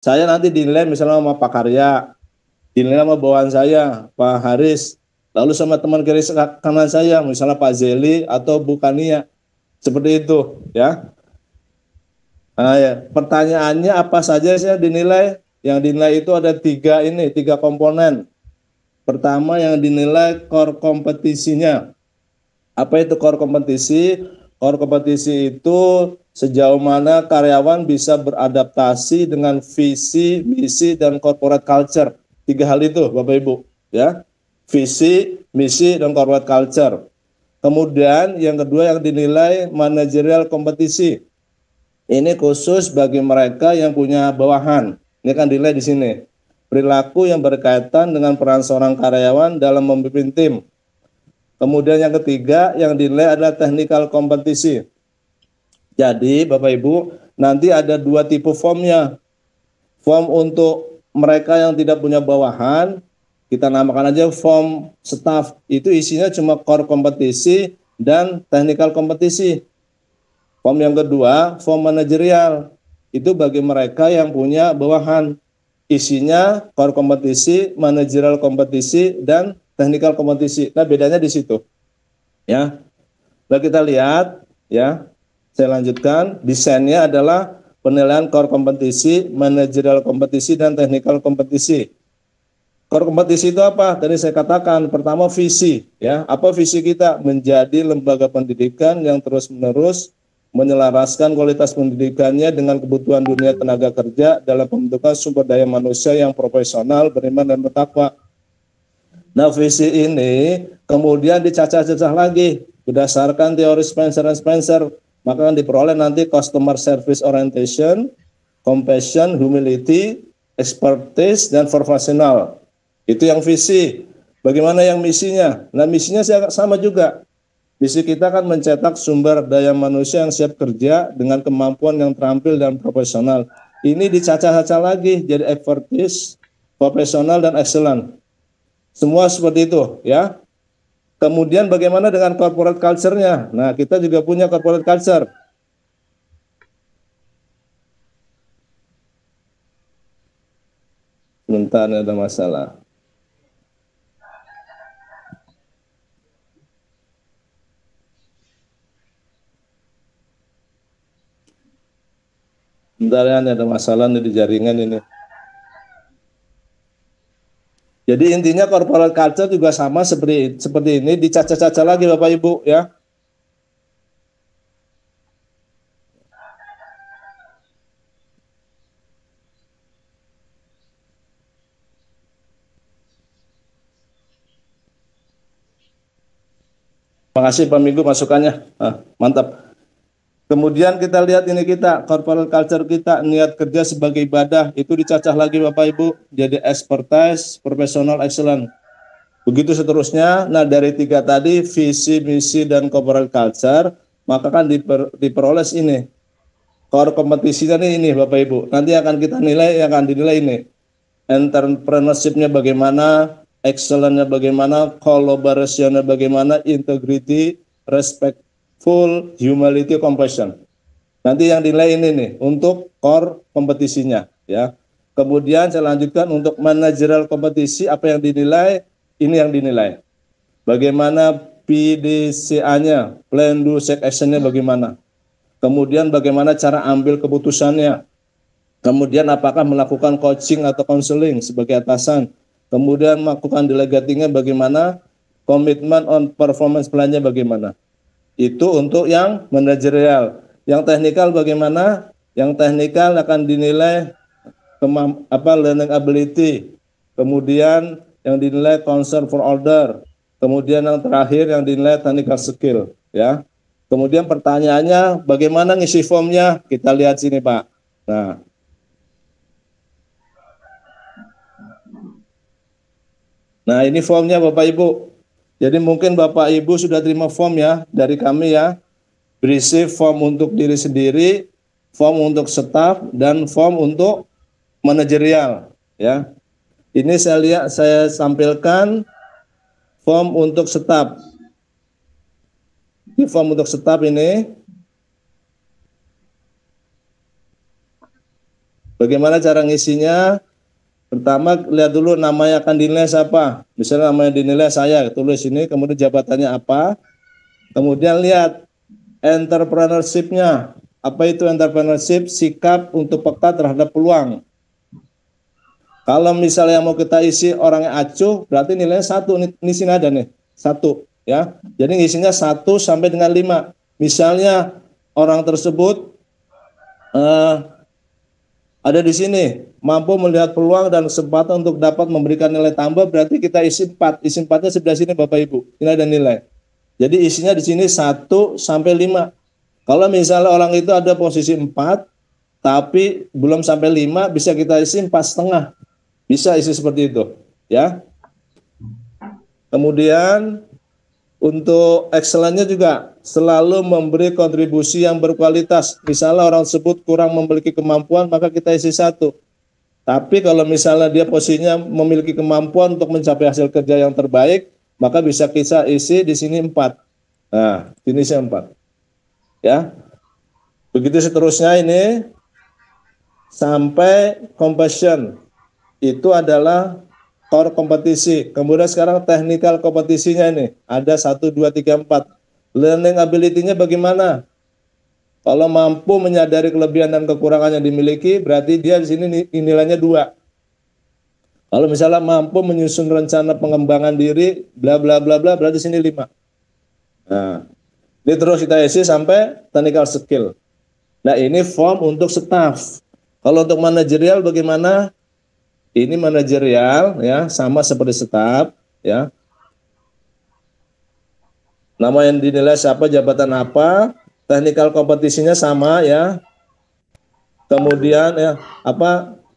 Saya nanti dinilai misalnya sama Pak Karya, dinilai sama bawahan saya, Pak Haris, lalu sama teman kiri kanan saya, misalnya Pak Zeli atau Bu Kania, seperti itu, ya. Nah, ya. Pertanyaannya apa saja sih yang dinilai? Yang dinilai itu ada tiga komponen. Pertama yang dinilai core kompetisinya. Apa itu core kompetisi? Core kompetisi itu sejauh mana karyawan bisa beradaptasi dengan visi, misi, dan corporate culture. Tiga hal itu, Bapak Ibu, ya. Visi, misi, dan corporate culture. Kemudian yang kedua yang dinilai manajerial kompetisi. Ini khusus bagi mereka yang punya bawahan. Ini kan dinilai di sini. Perilaku yang berkaitan dengan peran seorang karyawan dalam memimpin tim. Kemudian yang ketiga yang dinilai adalah technical kompetisi. Jadi Bapak Ibu, nanti ada dua tipe formnya. Form untuk mereka yang tidak punya bawahan, kita namakan aja form staff. Itu isinya cuma core kompetisi dan technical kompetisi. Form yang kedua, form manajerial. Itu bagi mereka yang punya bawahan. Isinya core kompetisi, manajerial kompetisi, dan technical kompetisi. Nah, bedanya di situ. Ya. Nah, kita lihat ya. Saya lanjutkan, desainnya adalah penilaian core kompetisi, manajerial kompetisi, dan technical kompetisi. Core kompetisi itu apa? Tadi saya katakan, pertama visi, ya. Apa visi kita? Menjadi lembaga pendidikan yang terus-menerus menyelaraskan kualitas pendidikannya dengan kebutuhan dunia tenaga kerja dalam pembentukan sumber daya manusia yang profesional, beriman, dan bertakwa. Nah, visi ini kemudian dicacah-cacah lagi berdasarkan teori Spencer dan Spencer, maka akan diperoleh nanti customer service orientation, compassion, humility, expertise, dan profesional. Itu yang visi. Bagaimana yang misinya? Nah, misinya sama juga. Misi kita kan mencetak sumber daya manusia yang siap kerja dengan kemampuan yang terampil dan profesional. Ini dicacah-cacah lagi jadi expertise, profesional, dan excellent. Semua seperti itu, ya. Kemudian bagaimana dengan corporate culture-nya? Nah, kita juga punya corporate culture. Sebentar, ada masalah. Sebentar ya, ada masalah nih di jaringan ini. Jadi intinya corporate culture juga sama seperti ini, dicacah-cacah lagi Bapak Ibu, ya. Terima kasih Pak Minggu masukannya. Mantap. Kemudian kita lihat ini corporate culture kita, niat kerja sebagai ibadah, itu dicacah lagi Bapak Ibu, jadi expertise, professional, excellent. Begitu seterusnya. Nah, dari tiga tadi, visi, misi, dan corporate culture, maka kan diperoleh ini. Core kompetisinya ini Bapak Ibu. Nanti akan kita nilai, yang akan dinilai ini. Entrepreneurship-nya bagaimana, excellence-nya bagaimana, collaboration-nya bagaimana, integrity, respectful, humility, compassion. Nanti yang dinilai ini nih untuk core kompetisinya, ya. Kemudian saya lanjutkan untuk managerial kompetisi, apa yang dinilai, ini yang dinilai. Bagaimana PDCA-nya, plan do check action-nya bagaimana. Kemudian bagaimana cara ambil keputusannya. Kemudian apakah melakukan coaching atau counseling sebagai atasan. Kemudian melakukan delegatingnya bagaimana, komitmen on performance plan-nya bagaimana. Itu untuk yang manajerial. Yang teknikal bagaimana? Yang teknikal akan dinilai learning ability. Kemudian yang dinilai concern for order. Kemudian yang terakhir yang dinilai technical skill, ya. Kemudian pertanyaannya bagaimana ngisi formnya? Kita lihat sini, Pak. Nah, ini formnya Bapak Ibu. Jadi mungkin Bapak Ibu sudah terima form ya dari kami ya. Berisi form untuk diri sendiri, form untuk staf, dan form untuk manajerial, ya. Ini saya sampilkan form untuk staf. Ini form untuk staf ini. Bagaimana cara ngisinya? Pertama, lihat dulu namanya akan dinilai siapa. Misalnya namanya dinilai saya, tulis ini, kemudian jabatannya apa. Kemudian lihat entrepreneurship-nya. Apa itu entrepreneurship? Sikap untuk peka terhadap peluang. Kalau misalnya mau kita isi orangnya acuh, berarti nilainya 1. Ini sini ada nih, 1. Ya. Jadi ngisinya 1 sampai dengan 5. Misalnya orang tersebut ada di sini, mampu melihat peluang dan kesempatan untuk dapat memberikan nilai tambah, berarti kita isi 4. Isi 4-nya sebelah sini Bapak Ibu. Ini ada nilai. Jadi isinya di sini 1 sampai 5. Kalau misalnya orang itu ada posisi 4, tapi belum sampai 5, bisa kita isi 4,5. Bisa isi seperti itu, ya. Kemudian untuk excellence-nya juga selalu memberi kontribusi yang berkualitas. Misalnya orang tersebut kurang memiliki kemampuan, maka kita isi 1. Tapi kalau misalnya dia posisinya memiliki kemampuan untuk mencapai hasil kerja yang terbaik, maka bisa kita isi di sini 4. Nah, ini isi 4. Ya. Begitu seterusnya ini sampai compassion. Itu adalah core kompetisi. Kemudian sekarang technical kompetisinya ini ada 1, 2, 3, 4. Learning ability-nya bagaimana? Kalau mampu menyadari kelebihan dan kekurangan yang dimiliki, berarti dia di sini nilainya 2. Kalau misalnya mampu menyusun rencana pengembangan diri, bla bla bla bla, berarti sini 5. Nah, ini terus kita isi sampai technical skill. Nah, ini form untuk staff. Kalau untuk manajerial bagaimana? Ini manajerial ya, sama seperti staff ya. Nama yang dinilai siapa, jabatan apa, technical kompetisinya sama ya. Kemudian ya,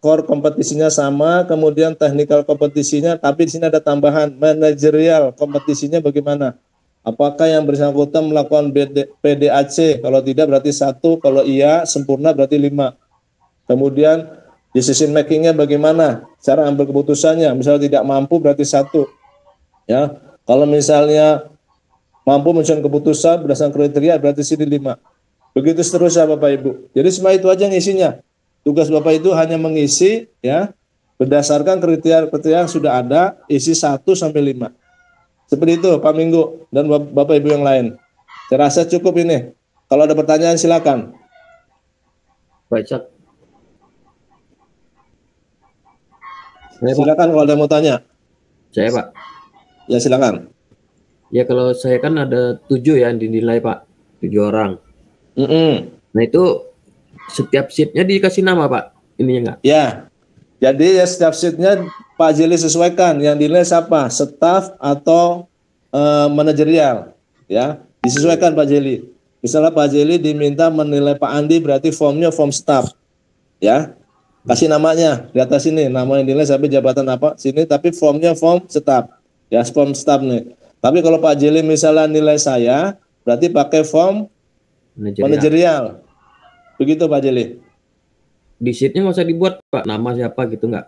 core kompetisinya sama, kemudian technical kompetisinya, tapi di sini ada tambahan manajerial kompetisinya bagaimana? Apakah yang bersangkutan melakukan PDAC? Kalau tidak berarti 1, kalau iya sempurna berarti 5. Kemudian decision making-nya bagaimana? Cara ambil keputusannya. Misalnya tidak mampu berarti 1. Ya. Kalau misalnya mampu menyusun keputusan berdasarkan kriteria berarti sini 5. Begitu seterusnya Bapak Ibu. Jadi semua itu aja ngisinya. Tugas Bapak itu hanya mengisi ya berdasarkan kriteria yang sudah ada, isi 1 sampai 5. Seperti itu Pak Minggu dan Bapak Ibu yang lain. Saya rasa cukup ini. Kalau ada pertanyaan silakan. Baik, Cak. Silakan kalau ada mau tanya. Saya Pak. Ya silakan. Ya kalau saya kan ada 7 ya yang dinilai Pak, 7 orang. Nah itu setiap sheet-nya dikasih nama Pak, ininya enggak? Ya, jadi ya setiap sheet-nya Pak Jeli sesuaikan yang dinilai siapa, staff atau manajerial, ya disesuaikan Pak Jeli. Misalnya Pak Jeli diminta menilai Pak Andi, berarti formnya form staff, ya. Kasih namanya di atas sini, nama yang dinilai sampai jabatan apa sini, tapi formnya form staff, ya form staff nih. Tapi kalau Pak Jeli misalnya nilai saya, berarti pakai form manajerial. Begitu Pak Jeli. Di sheet-nya nggak usah dibuat Pak, nama siapa gitu nggak?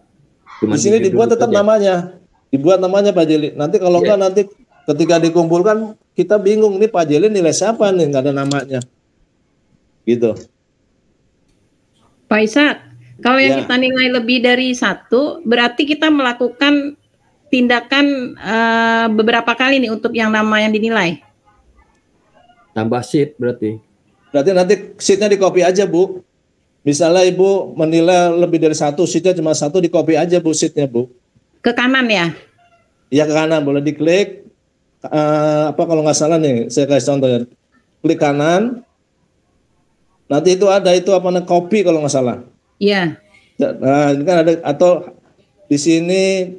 Di sini dibuat tetap aja namanya, dibuat namanya Pak Jeli. Nanti kalau enggak nanti ketika dikumpulkan kita bingung nih Pak Jeli nilai siapa nih, nggak ada namanya. Gitu. Pak Ishak, kalau yang kita nilai lebih dari 1, berarti kita melakukan tindakan beberapa kali nih untuk yang nama yang dinilai. Tambah sheet berarti. Berarti nanti sheet-nya di copy aja Bu. Misalnya Ibu menilai lebih dari 1, sheet-nya cuma 1, di copy aja Bu sheet-nya Bu. Ke kanan ya? Iya ke kanan, boleh diklik. Kalau nggak salah nih, saya kasih contoh ya. Klik kanan. Nanti itu ada copy kalau nggak salah. Iya. Nah, ini kan ada, atau di sini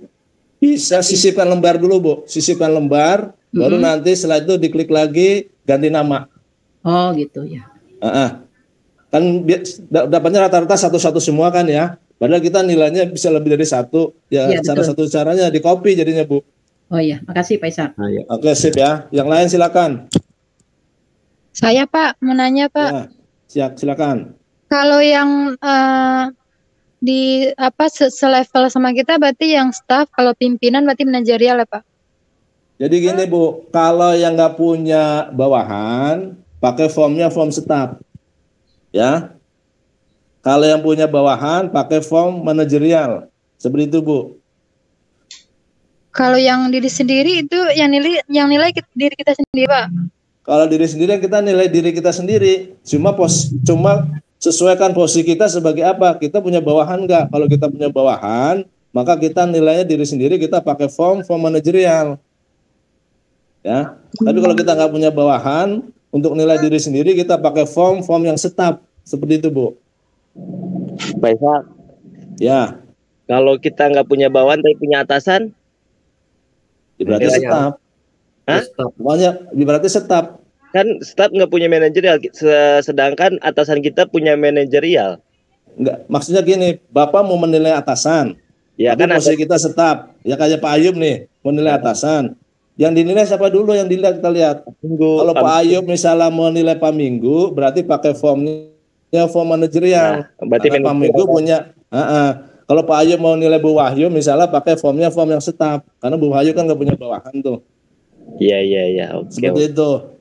bisa sisipkan lembar dulu Bu, sisipkan lembar, baru nanti setelah itu diklik lagi ganti nama. Oh gitu ya. Kan dapatnya rata-rata 1 semua kan ya. Padahal kita nilainya bisa lebih dari 1. Ya, salah satu caranya di copy jadinya Bu. Oh iya, makasih Pak Ishak. Nah, ya. Oke sip ya. Yang lain silakan. Saya Pak, mau nanya Pak. Ya, silakan. Kalau yang di selevel sama kita berarti yang staff, kalau pimpinan berarti manajerial ya Pak? Jadi gini Bu, kalau yang nggak punya bawahan, pakai formnya form staff, ya. Kalau yang punya bawahan pakai form manajerial. Seperti itu, Bu. Kalau yang diri sendiri itu yang nilai diri kita sendiri, Pak. Kalau diri sendiri kita nilai diri kita sendiri. Cuma sesuaikan posisi kita sebagai apa? Kita punya bawahan enggak? Kalau kita punya bawahan, maka kita nilainya diri sendiri, kita pakai form manajerial. Ya. Tapi kalau kita nggak punya bawahan, untuk nilai diri sendiri kita pakai form yang tetap. Seperti itu, Bu. Pak Ishak. Ya. Kalau kita nggak punya bawahan tapi punya atasan, berarti tetap. Hah? Pokoknya berarti tetap. Kan staf nggak punya manajerial, sedangkan atasan kita punya manajerial. Enggak, maksudnya gini, Bapak mau menilai atasan. Ya tapi kan posisi kita tetap. Ya kayak Pak Ayub nih, menilai atasan. Yang dinilai siapa dulu yang dilihat kita lihat. Kalau Pak Ayub misalnya menilai Pak Minggu, berarti pakai form manajerial. Nah, berarti Pak Minggu punya kalau Pak Ayub mau nilai Bu Wahyu misalnya pakai form yang tetap. Karena Bu Wahyu kan nggak punya bawahan tuh. Iya. Oke. Seperti itu.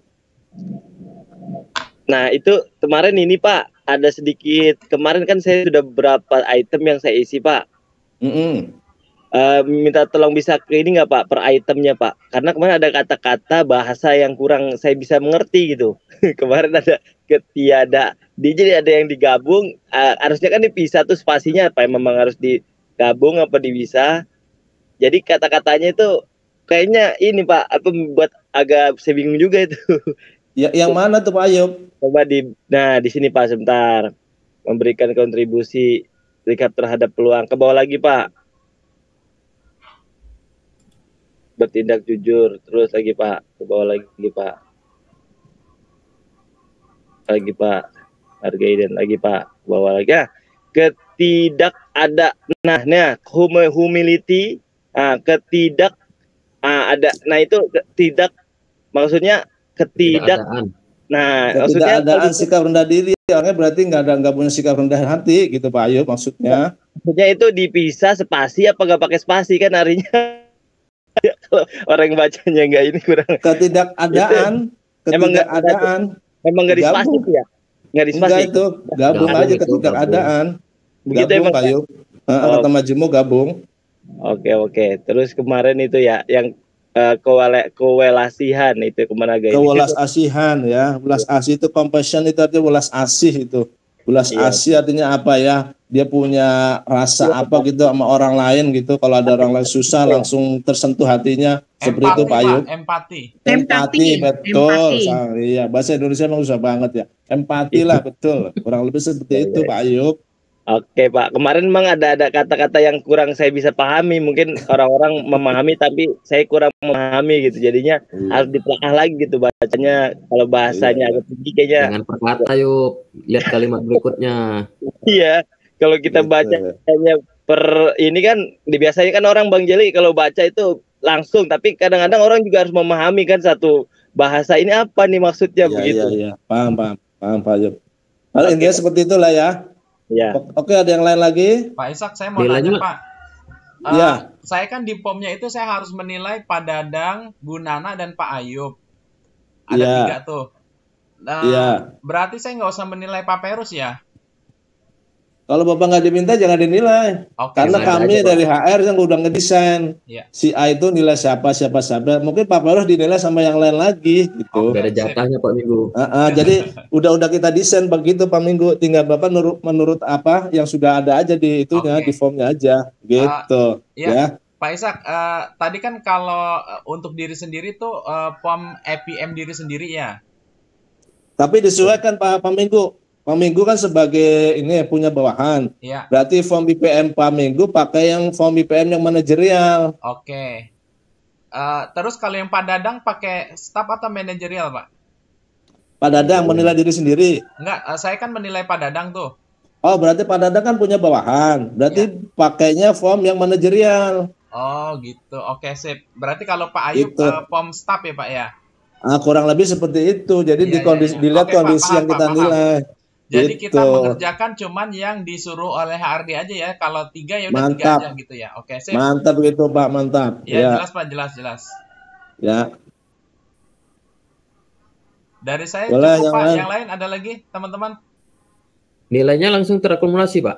Nah, itu kemarin ini Pak, ada sedikit. Kemarin kan saya sudah beberapa item yang saya isi Pak. Minta tolong bisa ke ini nggak Pak, per itemnya Pak. Karena kemarin ada kata-kata bahasa yang kurang saya bisa mengerti gitu. Kemarin ada ketiada. Jadi ada yang digabung. Harusnya kan dipisah tuh spasinya apa? Memang harus digabung apa dipisah? Jadi kata-katanya itu kayaknya ini Pak, apa buat agak saya bingung juga itu. Ya, yang mana tuh Pak Ayub? Coba di sini Pak sebentar. Memberikan kontribusi sikap terhadap peluang. Ke bawah lagi Pak. Bertindak jujur. Terus lagi Pak. Ke bawah lagi Pak. Lagi Pak. Hargai dan lagi Pak. Ke bawah lagi. Ketidak ada. Nah, humility. Ada. Nah itu tidak. Maksudnya ketidakadaan sikap rendah diri, orangnya berarti nggak punya sikap rendah hati gitu Pak Ayub maksudnya. Maksudnya itu dipisah spasi apa nggak pakai spasi kan harinya. Kalau orang bacanya nggak ini kurang. Ketidakadaan. Memang nggak dispasi ya? Nggak dispasi. Enggak itu gabung aja ketidakadaan. Begitu gabung Pak Ayub. Kata Majmu gabung. Oke. Terus kemarin itu ya yang kewelasihan itu kemana guys? Kewelas asihan ya. Welas asih itu compassion itu artinya welas asih itu. Welas asih artinya apa ya? Dia punya rasa apa gitu sama orang lain gitu. Kalau ada orang lain susah langsung tersentuh hatinya. Seperti itu Pak Ayub. Empati betul. Iya, bahasa Indonesia emang susah banget ya. Empati lah betul. Kurang lebih seperti itu Pak Ayub. Oke Pak, kemarin memang ada kata-kata yang kurang saya bisa pahami. Mungkin orang-orang memahami tapi saya kurang memahami gitu. Jadinya harus ditelaah lagi gitu bacanya. Kalau bahasanya agak tinggi kayaknya. Jangan perkata yuk, lihat kalimat berikutnya. Iya, kalau kita bacanya ini kan biasanya kan orang Bang Jeli kalau baca itu langsung. Tapi kadang-kadang orang juga harus memahami kan satu bahasa ini apa nih maksudnya begitu. Iya, paham Pak Ayub. Kalau intinya seperti itulah ya. Ya. Oke, ada yang lain lagi? Pak Ishak, saya mau nanya Pak. Saya kan di POM-nya itu saya harus menilai Pak Dadang, Bu Nana, dan Pak Ayub. Ada 3 tuh. Berarti saya nggak usah menilai Pak Perus ya? Kalau Bapak nggak diminta jangan dinilai. Karena kami dari HR yang udah ngedesain. Si A itu nilai siapa. Mungkin Pak Perus dinilai sama yang lain lagi gitu. Ada jatahnya Pak Minggu. Jadi udah kita desain begitu Pak Minggu. Tinggal Bapak menurut apa yang sudah ada aja di itunya, di formnya aja gitu. Ya. Pak Ishak, tadi kan kalau untuk diri sendiri tuh POM EPM diri sendiri ya. Tapi disesuaikan Pak Minggu. Pak Minggu kan sebagai ini punya bawahan. Iya. Berarti form BPM Pak Minggu pakai yang form BPM yang manajerial. Oke. Terus kalau yang Pak Dadang pakai staff atau manajerial, Pak? Pak Dadang menilai diri sendiri. Enggak, saya kan menilai Pak Dadang tuh. Oh, berarti Pak Dadang kan punya bawahan. Berarti pakainya form yang manajerial. Oh, gitu. Oke, sip. Berarti kalau Pak Ayub gitu. POM staff ya, Pak ya? Kurang lebih seperti itu. Jadi dilihat kondisi yang kita nilai. Jadi gitu. kita mengerjakan cuman yang disuruh oleh HRD aja ya. Kalau 3 ya udah 3 aja gitu ya. Oke, sip. Mantap gitu Pak, mantap. Ya, jelas Pak, jelas. Ya. Dari saya boleh, cukup Pak. Yang lain ada lagi teman-teman? Nilainya langsung terakumulasi, Pak?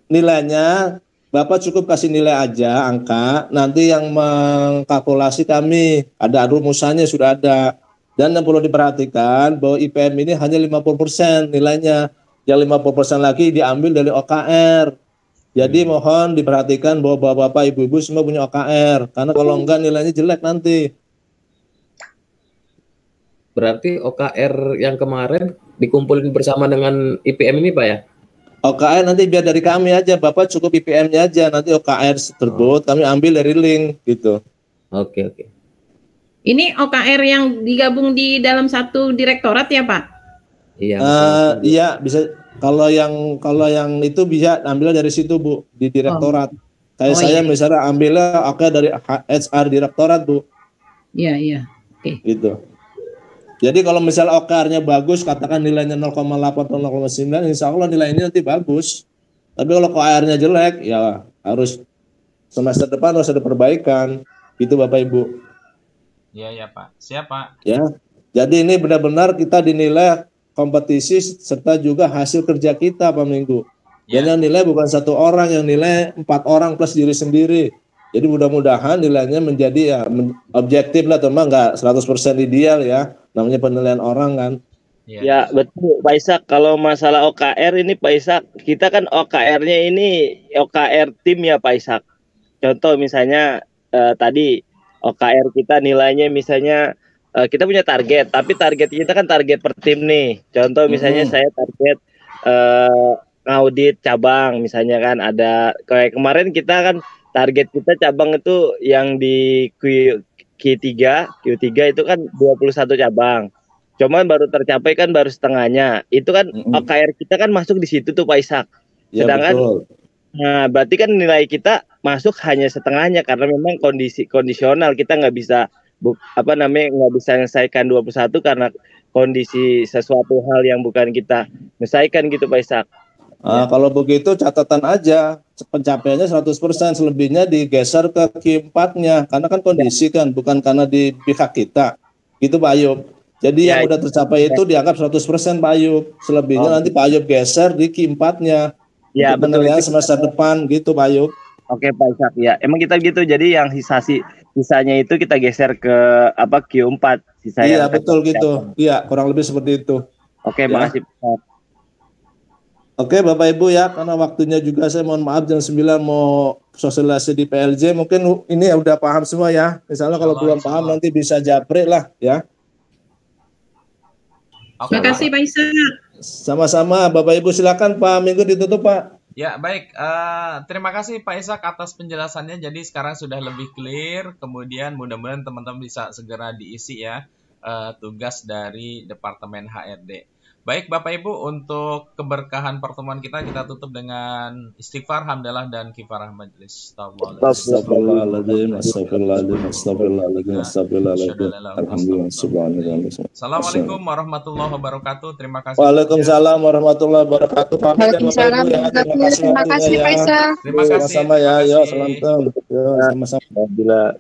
Nilainya Bapak cukup kasih nilai aja, angka. Nanti yang mengkalkulasi kami. Ada rumusannya sudah ada. Dan yang perlu diperhatikan bahwa IPM ini hanya 50% nilainya. Yang 50% lagi diambil dari OKR. Jadi mohon diperhatikan bahwa bapak-bapak, ibu-ibu semua punya OKR. Karena kalau enggak nilainya jelek nanti. Berarti OKR yang kemarin dikumpulin bersama dengan IPM ini, Pak ya? OKR nanti biar dari kami aja, Bapak cukup IPM-nya aja, nanti OKR tersebut kami ambil dari link gitu. Oke. Ini OKR yang digabung di dalam satu direktorat ya, Pak? Iya. Iya, bisa. Kalau yang itu bisa ambil dari situ, Bu, di direktorat. Kayak saya misalnya ambilnya OKR dari HR direktorat, Bu. Iya. Oke. Gitu. Jadi kalau misalnya OKR-nya bagus, katakan nilainya 0,8 atau 0,9, insya Allah nilai ini nanti bagus. Tapi kalau OKR-nya jelek, ya harus semester depan harus ada perbaikan. Gitu Bapak Ibu. Iya Pak. Siap Pak. Ya. Jadi ini benar-benar kita dinilai kompetisi serta juga hasil kerja kita Pak Minggu. Dan yang nilai bukan satu orang, yang nilai 4 orang plus diri sendiri. Jadi mudah-mudahan nilainya menjadi ya objektif lah, teman, nggak 100% ideal ya. Namanya penilaian orang kan. Ya betul Pak Ishak. Kalau masalah OKR ini Pak Ishak, kita kan OKR-nya ini OKR tim ya Pak Ishak. Contoh misalnya tadi OKR kita nilainya misalnya kita punya target, tapi target kita kan target per tim nih. Contoh misalnya saya target audit cabang misalnya kan, ada kayak kemarin kita kan target kita cabang itu yang di Q3 itu kan 21 cabang. Cuman baru tercapai kan baru setengahnya. Itu kan OKR kita kan masuk di situ tuh Pak Ishak. Sedangkan nah berarti kan nilai kita masuk hanya setengahnya karena memang kondisional, kita nggak bisa nggak bisa menyelesaikan 21 karena kondisi sesuatu hal yang bukan kita menyelesaikan gitu Pak Ishak. Kalau begitu catatan aja, pencapaiannya 100%, selebihnya digeser ke Q4-nya, karena kan kondisi kan, bukan karena di pihak kita, gitu Pak Ayub. Jadi yang udah tercapai itu dianggap 100% Pak Ayub, selebihnya nanti Pak Ayub geser di Q4-nya, ya betul, penilaian semester depan, gitu Pak Ayub. Oke Pak Ishak, ya emang kita gitu, jadi yang sisanya itu kita geser ke Q4, Iya betul gitu, iya kurang lebih seperti itu. Oke, makasih Pak. Oke Bapak Ibu ya, karena waktunya juga saya mohon maaf jam 9 mau sosialisasi di PLJ, mungkin ini ya udah paham semua ya. Misalnya kalau belum paham nanti bisa japri lah ya. Terima kasih Pak Ishak. Sama-sama Bapak Ibu, silakan Pak Minggu ditutup Pak. Ya baik, terima kasih Pak Ishak atas penjelasannya. Jadi sekarang sudah lebih clear, kemudian mudah-mudahan teman-teman bisa segera diisi ya tugas dari Departemen HRD. Baik Bapak Ibu, untuk keberkahan pertemuan kita tutup dengan istighfar, hamdalah, dan kifarah majelis. Astagfirullahaladzim, astagfirullahaladzim, astagfirullahaladzim, astagfirullahaladzim. Assalamualaikum warahmatullahi wabarakatuh. Terima kasih. Waalaikumsalam warahmatullahi wabarakatuh. Waalaikumsalam warahmatullahi wabarakatuh. Terima kasih Pak Ishak. Terima kasih. Sama-sama ya, yo, selamat. Yo, sama-sama. Bila